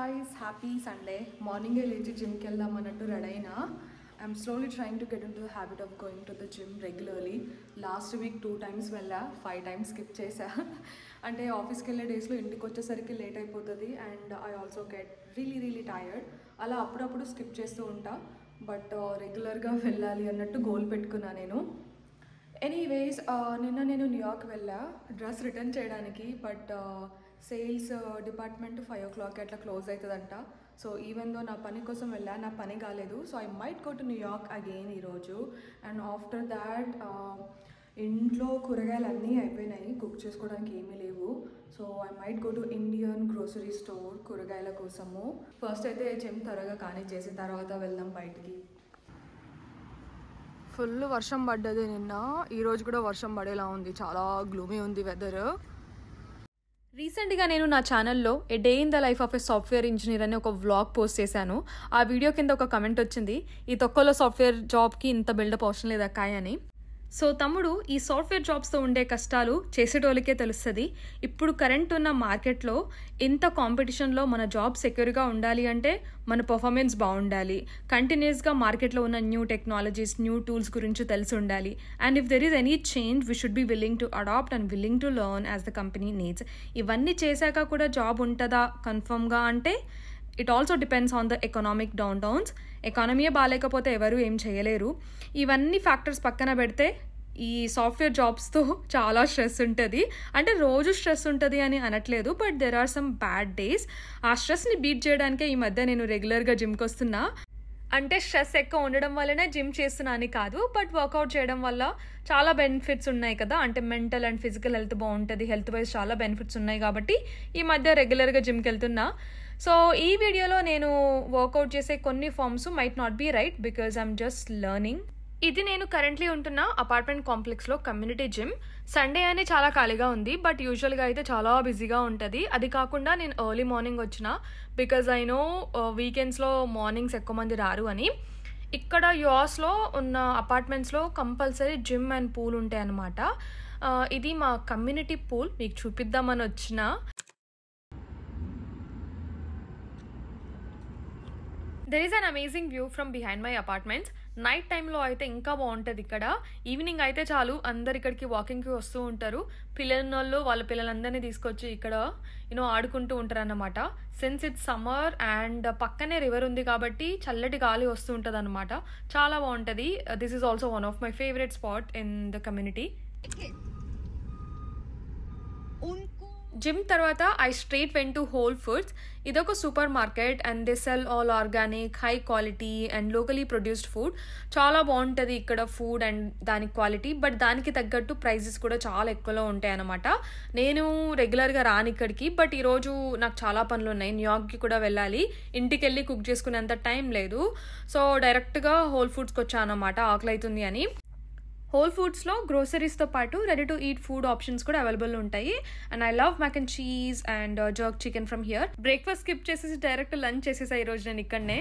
guys, happy Sunday. Morning లేచి జిమ్కి వెళ్దాం అన్నట్టు రెడీ అయినా. I'm slowly trying to get into the habit of going to the gym regularly. Last week 2 times వెళ్ళా, 5 times skip చేసా. అంటే ఆఫీస్కి వెళ్ళే డేస్లో ఇంటికి వచ్చేసరికి లేట్ అయిపోతుంది and I also get really tired. అలా అప్పుడప్పుడు స్కిప్ చేస్తూ ఉంటా, బట్ రెగ్యులర్గా వెళ్ళాలి అన్నట్టు గోల్ పెట్టుకున్నా నేను. ఎనీవేస్ నిన్న నేను న్యూయార్క్ వెళ్ళా డ్రెస్ రిటర్న్ చేయడానికి, బట్ సేల్స్ డిపార్ట్మెంట్ 5 o'clock అట్లా క్లోజ్ అవుతుందంట. సో ఈవెన్ దో నా పని కోసం వెళ్ళా, నా పని కాలేదు. So I might go to New York again ఈరోజు. అండ్ ఆఫ్టర్ దాట్ ఇంట్లో కూరగాయలు అన్నీ అయిపోయినాయి, కుక్ చేసుకోవడానికి ఏమీ లేవు. So I might go to Indian grocery store కూరగాయల కోసము. ఫస్ట్ అయితే జిమ్ త్వరగా కానీ చేసిన తర్వాత వెళ్దాం బయటికి. ఫుల్ వర్షం పడ్డది నిన్న, ఈరోజు కూడా వర్షం పడేలా ఉంది, చాలా గ్లూమీ ఉంది వెదర్. రీసెంట్గా నేను నా ఛానల్లో a day in the life of a software engineer అని ఒక వ్లాగ్ పోస్ట్ చేశాను. ఆ వీడియో కింద ఒక కమెంట్ వచ్చింది, ఈ తొక్కలో సాఫ్ట్వేర్ జాబ్కి ఇంత బిల్డప్ అవసరం లేదా కాయ్ అని. సో తమ్ముడు, ఈ సాఫ్ట్వేర్ జాబ్స్తో ఉండే కష్టాలు చేసేటోళ్ళకే తెలుస్తుంది. ఇప్పుడు కరెంట్ ఉన్న మార్కెట్లో ఇంత కాంపిటీషన్లో మన జాబ్ సెక్యూర్గా ఉండాలి అంటే మన పర్ఫార్మెన్స్ బాగుండాలి, కంటిన్యూస్గా మార్కెట్లో ఉన్న న్యూ టెక్నాలజీస్, న్యూ టూల్స్ గురించి తెలిసి ఉండాలి. And if there is any change we should be willing to adapt and willing to learn as the company needs. ఇవన్నీ చేశాక కూడా జాబ్ ఉంటుందా కన్ఫర్మ్గా అంటే it also depends on the economic downtowns. ఎకానమీయే బాగాలేకపోతే ఎవరు ఏం చేయలేరు. ఇవన్నీ ఫ్యాక్టర్స్ పక్కన పెడితే ఈ సాఫ్ట్వేర్ జాబ్స్తో చాలా స్ట్రెస్ ఉంటుంది. అంటే రోజు స్ట్రెస్ ఉంటుంది అని అనట్లేదు, but there are some bad days. ఆ స్ట్రెస్ని బీట్ చేయడానికే ఈ మధ్య నేను రెగ్యులర్గా జిమ్కి వస్తున్నా. అంటే స్ట్రెస్ ఎక్కువ ఉండడం వల్లనే జిమ్ చేస్తున్నా అని కాదు, బట్ వర్కౌట్ చేయడం వల్ల చాలా బెనిఫిట్స్ ఉన్నాయి కదా. అంటే మెంటల్ అండ్ ఫిజికల్ హెల్త్ బాగుంటుంది, హెల్త్ వైజ్ చాలా బెనిఫిట్స్ ఉన్నాయి కాబట్టి ఈ మధ్య రెగ్యులర్గా జిమ్కి వెళ్తున్నా. సో ఈ వీడియోలో నేను వర్కౌట్ చేసే కొన్ని forms might not be right because I'm just learning. ఇది నేను కరెంట్లీ ఉంటున్న అపార్ట్మెంట్ కాంప్లెక్స్లో కమ్యూనిటీ జిమ్. సండే అని చాలా ఖాళీగా ఉంది, బట్ యూజువల్గా అయితే చాలా బిజీగా ఉంటుంది. అది కాకుండా నేను ఎర్లీ మార్నింగ్ వచ్చిన బికాజ్ ఐ నో వీకెండ్స్లో మార్నింగ్స్ ఎక్కువ మంది రారు అని. ఇక్కడ యుఎస్లో ఉన్న అపార్ట్మెంట్స్లో కంపల్సరీ జిమ్ అండ్ పూల్ ఉంటాయి అన్నమాట. ఇది మా కమ్యూనిటీ పూల్, మీకు చూపిద్దామని వచ్చిన. There is an amazing view from behind my apartments. Night టైంలో అయితే ఇంకా బాగుంటుంది ఇక్కడ. ఈవినింగ్ అయితే చాలు అందరు ఇక్కడికి వాకింగ్కి వస్తూ ఉంటారు. పిల్లలు వాళ్ళ పిల్లలందరినీ తీసుకొచ్చి ఇక్కడ ఆడుకుంటూ ఉంటారు అన్నమాట. సిన్స్ ఇట్స్ సమ్మర్ అండ్ పక్కనే రివర్ ఉంది కాబట్టి చల్లటి గాలి వస్తూ ఉంటుంది అనమాట. చాలా బాగుంటుంది. This is also one of my favourite spot in the community. Gym తర్వాత I straight went to Whole Foods. ఇదొక supermarket and they sell all organic, high quality and locally produced food. చాలా బాగుంటుంది ఇక్కడ food and దాని quality, but దానికి తగ్గట్టు prices కూడా చాలా ఎక్కువలో ఉంటాయి అన్నమాట. నేను రెగ్యులర్గా రాను ఇక్కడికి, బట్ ఈరోజు నాకు చాలా పనులు ఉన్నాయి. న్యూయార్క్కి కూడా వెళ్ళాలి, ఇంటికి వెళ్ళి కుక్ చేసుకునేంత టైం లేదు. సో డైరెక్ట్గా హోల్ ఫుడ్స్కి వచ్చాను అన్నమాట, ఆకలి అవుతుంది అని. హోల్ ఫుడ్స్లో గ్రోసరీస్తో పాటు ready to eat food options కూడా అవైలబుల్ ఉంటాయి. And I love mac and cheese and jerk chicken from here. బ్రేక్ఫాస్ట్ స్కిప్ చేసేసి డైరెక్ట్ లంచ్ చేసేసా ఈరోజు నేను ఇక్కడనే.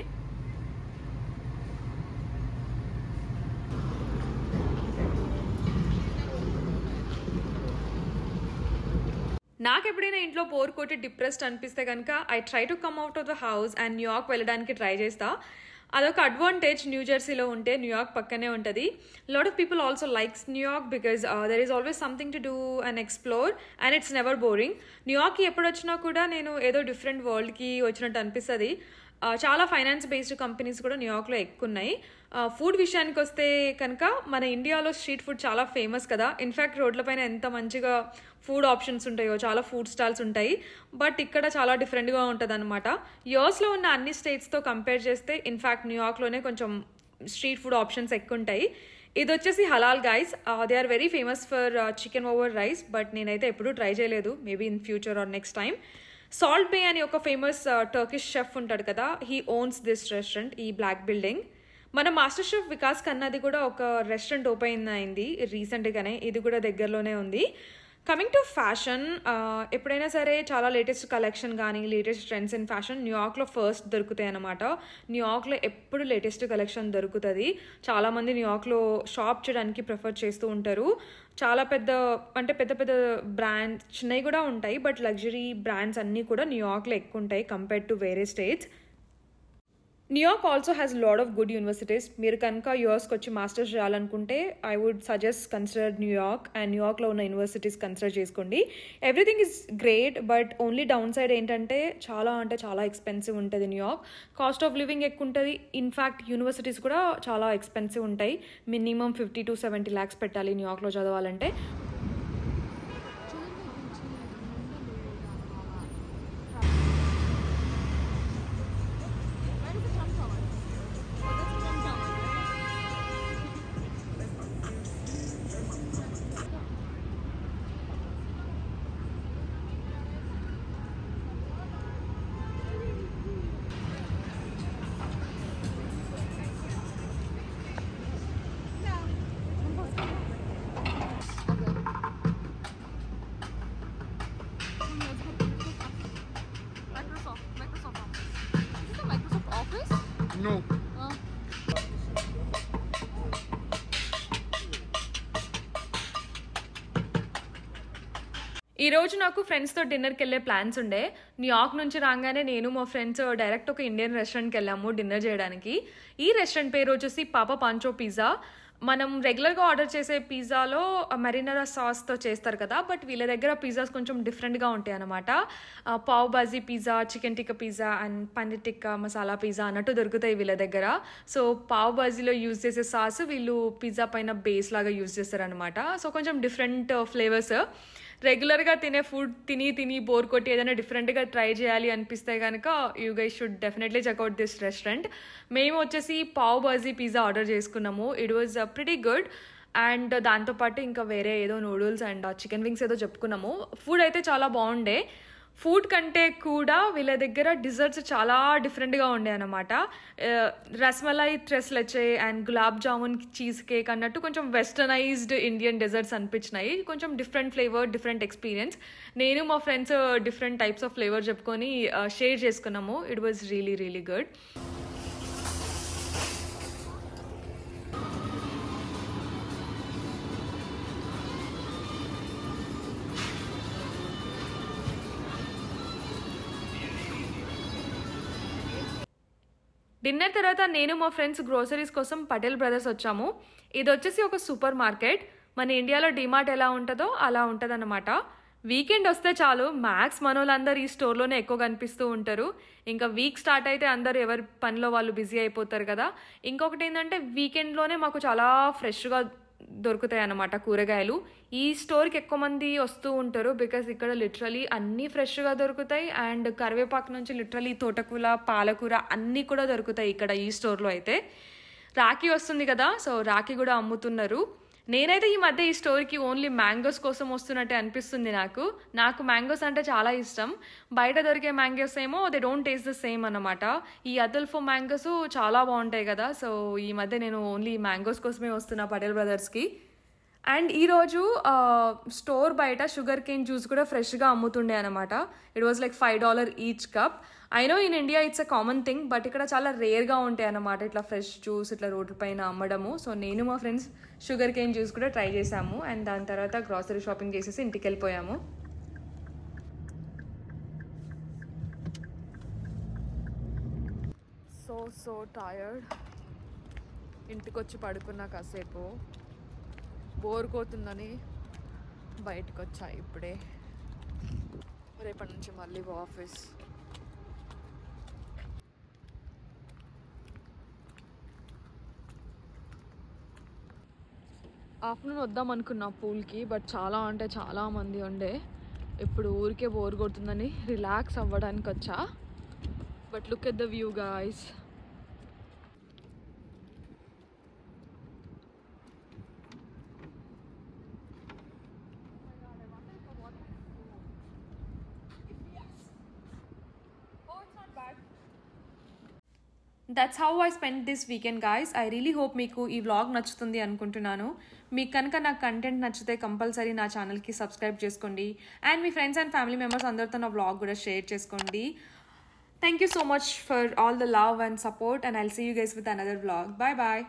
నాకు ఎప్పుడైనా ఇంట్లో బోర్ కొట్టి డిప్రెస్డ్ అనిపిస్తే కనుక I try to come out of the house and New York వెళ్ళడానికి ట్రై చేస్తా. అదొక అడ్వాంటేజ్ న్యూ జెర్సీలో ఉంటే, న్యూయార్క్ పక్కనే ఉంటుంది. Lot of people also likes New York because there is always something to do and explore and it's never boring. న్యూయార్క్కి ఎప్పుడు వచ్చినా కూడా నేను ఏదో డిఫరెంట్ వరల్డ్కి వచ్చినట్టు అనిపిస్తుంది. చాలా ఫైనాన్స్ బేస్డ్ కంపెనీస్ కూడా న్యూయార్క్లో ఎక్కువ ఉన్నాయి. ఫుడ్ విషయానికి వస్తే కనుక మన ఇండియాలో స్ట్రీట్ ఫుడ్ చాలా ఫేమస్ కదా. ఇన్ఫ్యాక్ట్ రోడ్లపైన ఎంత మంచిగా ఫుడ్ ఆప్షన్స్ ఉంటాయో, చాలా ఫుడ్ స్టాల్స్ ఉంటాయి. బట్ ఇక్కడ చాలా డిఫరెంట్గా ఉంటుంది అనమాట. యూఎస్లో ఉన్న అన్ని స్టేట్స్తో కంపేర్ చేస్తే ఇన్ఫ్యాక్ట్ న్యూయార్క్లోనే కొంచెం స్ట్రీట్ ఫుడ్ ఆప్షన్స్ ఎక్కువ ఉంటాయి. ఇది వచ్చేసి Halal Guys. They are very famous for chicken over rice, but నేనైతే ఎప్పుడూ ట్రై చేయలేదు. Maybe in future or next time. Salt Bae అని ఒక ఫేమస్ టర్కిష్ షెఫ్ ఉంటాడు కదా, హీ ఓన్స్ దిస్ రెస్టారెంట్ ఈ బ్లాక్ బిల్డింగ్. మన మాస్టర్ షెఫ్ వికాస్ ఖన్నాది కూడా ఒక రెస్టారెంట్ ఓపెన్ అయింది రీసెంట్గానే, ఇది కూడా దగ్గరలోనే ఉంది. కమింగ్ టు ఫ్యాషన్, ఎప్పుడైనా సరే చాలా లేటెస్ట్ కలెక్షన్ కానీ లేటెస్ట్ ట్రెండ్స్ ఇన్ ఫ్యాషన్ న్యూయార్క్లో ఫస్ట్ దొరుకుతాయి అన్నమాట. న్యూయార్క్లో ఎప్పుడు లేటెస్ట్ కలెక్షన్ దొరుకుతుంది. చాలామంది న్యూయార్క్లో షాప్ చేయడానికి ప్రిఫర్ చేస్తూ ఉంటారు. చాలా పెద్ద పెద్ద బ్రాండ్స్ చిన్నవి కూడా ఉంటాయి, బట్ లగ్జరీ బ్రాండ్స్ అన్నీ కూడా న్యూయార్క్లో ఎక్కువ ఉంటాయి కంపేర్డ్ టు వేరే states. New York also has lot of good universities. మీరు కనుక యూఎస్కి వచ్చి మాస్టర్స్ చేయాలనుకుంటే I would suggest consider New York, and న్యూయార్క్లో ఉన్న యూనివర్సిటీస్ కన్సిడర్ చేసుకోండి. Everything is great, but only downside ఏంటంటే చాలా ఎక్స్పెన్సివ్ ఉంటుంది న్యూయార్క్. కాస్ట్ ఆఫ్ లివింగ్ ఎక్కువ ఉంటుంది. ఇన్ఫ్యాక్ట్ యూనివర్సిటీస్ కూడా చాలా ఎక్స్పెన్సివ్ ఉంటాయి. మినిమం 50 to 70 lakhs పెట్టాలి న్యూయార్క్లో చదవాలంటే. No. ఈరోజు నాకు ఫ్రెండ్స్తో డిన్నర్కి వెళ్ళే ప్లాన్స్ ఉండే. న్యూయార్క్ నుంచి రాగానే నేను మా ఫ్రెండ్స్ డైరెక్ట్ ఒక ఇండియన్ రెస్టారెంట్కి వెళ్ళాము డిన్నర్ చేయడానికి. ఈ రెస్టారెంట్ పేరు వచ్చేసి పాపా పాంచో పిజ్జా. మనం రెగ్యులర్గా ఆర్డర్ చేసే పిజ్జాలో మెరినరా సాస్తో చేస్తారు కదా, బట్ వీళ్ళ దగ్గర పిజ్జాస్ కొంచెం డిఫరెంట్గా ఉంటాయి అన్నమాట. Pav bhaji pizza, chicken tikka pizza and paneer tikka masala pizza అన్నట్టు దొరుకుతాయి వీళ్ళ దగ్గర. సో పావ్ బాజీలో యూజ్ చేసే సాస్ వీళ్ళు పిజ్జా పైన బేస్ లాగా యూజ్ చేస్తారనమాట. సో కొంచెం డిఫరెంట్ ఫ్లేవర్స్. రెగ్యులర్గా తినే ఫుడ్ తిని బోర్ కొట్టి ఏదైనా డిఫరెంట్గా ట్రై చేయాలి అనిపిస్తే కనుక you guys should definitely checkout this restaurant. మేము వచ్చేసి పావ్ బాజీ పిజ్జా ఆర్డర్ చేసుకున్నాము. It was pretty good. And దాంతోపాటు ఇంకా వేరే ఏదో నూడిల్స్ అండ్ చికెన్ వింగ్స్ ఏదో చెప్పుకున్నాము. ఫుడ్ అయితే చాలా బాగుండే. ఫుడ్ కంటే కూడా వీళ్ళ దగ్గర డిజర్ట్స్ చాలా డిఫరెంట్గా ఉండే అనమాట. Rasmalai tres leche and gulab jamun cheesecake అన్నట్టు కొంచెం వెస్టర్నైజ్డ్ ఇండియన్ డెజర్ట్స్ అనిపించినాయి. కొంచెం డిఫరెంట్ ఫ్లేవర్, డిఫరెంట్ ఎక్స్పీరియన్స్. నేను మా friends different types of flavour చెప్పుకొని షేర్ చేసుకున్నాము. It was really really good. Dinner తర్వాత నేను మా ఫ్రెండ్స్ గ్రోసరీస్ కోసం పటేల్ బ్రదర్స్ వచ్చాము. ఇది వచ్చేసి ఒక సూపర్ మార్కెట్. మన ఇండియాలో డిమార్ట్ ఎలా ఉంటుందో అలా ఉంటుంది అన్నమాట. వీకెండ్ వస్తే చాలు మ్యాక్స్ మనోళ్ళందరూ ఈ స్టోర్లోనే ఎక్కువ కనిపిస్తూ ఉంటారు. ఇంకా వీక్ స్టార్ట్ అయితే అందరూ ఎవరి పనిలో వాళ్ళు బిజీ అయిపోతారు కదా. ఇంకొకటి ఏంటంటే వీకెండ్లోనే మాకు చాలా ఫ్రెష్గా దొరుకుతాయి అన్నమాట కూరగాయలు. ఈ స్టోర్కి ఎక్కువ మంది వస్తూ ఉంటారు బికాస్ ఇక్కడ లిటరలీ అన్నీ ఫ్రెష్గా దొరుకుతాయి. అండ్ కరివేపాకు నుంచి లిటరలీ తోటకూర, పాలకూర అన్నీ కూడా దొరుకుతాయి ఇక్కడ ఈ స్టోర్లో అయితే. రాఖీ వస్తుంది కదా, సో రాఖీ కూడా అమ్ముతున్నారు. నేనైతే ఈ మధ్య ఈ స్టోర్కి ఓన్లీ మ్యాంగోస్ కోసం వస్తున్నట్టే అనిపిస్తుంది నాకు మ్యాంగోస్ అంటే చాలా ఇష్టం. బయట దొరికే మ్యాంగోస్ ఏమో they don't taste the same అన్నమాట. ఈ అదల్ఫో మ్యాంగోస్ చాలా బాగుంటాయి కదా. సో ఈ మధ్య నేను ఓన్లీ మ్యాంగోస్ కోసమే వస్తున్నా పటేల్ బ్రదర్స్కి. అండ్ ఈరోజు స్టోర్ బయట షుగర్ కేన్ జ్యూస్ కూడా ఫ్రెష్గా అమ్ముతుండే అనమాట. It was like $5 each cup. I know in India it's a common thing, but ఇక్కడ చాలా రేర్గా ఉంటాయి అన్నమాట ఇట్లా ఫ్రెష్ జ్యూస్ ఇట్లా రోడ్ల పైన అమ్మడము. సో నేను మా ఫ్రెండ్స్ షుగర్ కేన్ జ్యూస్ కూడా ట్రై చేసాము. అండ్ దాని తర్వాత గ్రాసరీ షాపింగ్ చేసేసి ఇంటికి వెళ్ళిపోయాము. So tired. ఇంటికి వచ్చి పడుకున్నా కాసేపు. బోర్ కోతుందని బయటకు వచ్చా ఇప్పుడే. రేపటి నుంచి మళ్ళీ ఆఫీస్. ఆఫ్టర్నూన్ వద్దాం అనుకున్నా పూల్కి, బట్ చాలా అంటే చాలా మంది ఉండే. ఇప్పుడు ఊరికే బోర్ కొడుతుందని రిలాక్స్ అవ్వడానికి వచ్చా. But look at the view guys. That's how I spend this weekend guys. I really hope మీకు ఈ వ్లాగ్ నచ్చుతుంది అనుకుంటున్నాను. మీకు కనుక నాకు కంటెంట్ నచ్చితే కంపల్సరీ నా ఛానల్కి సబ్స్క్రైబ్ చేసుకోండి అండ్ మీ ఫ్రెండ్స్ అండ్ ఫ్యామిలీ మెంబర్స్ అందరితో నా వ్లాగ్ కూడా షేర్ చేసుకోండి. Thank you so much for all the love and support and I'll see you guys with another vlog. Bye bye.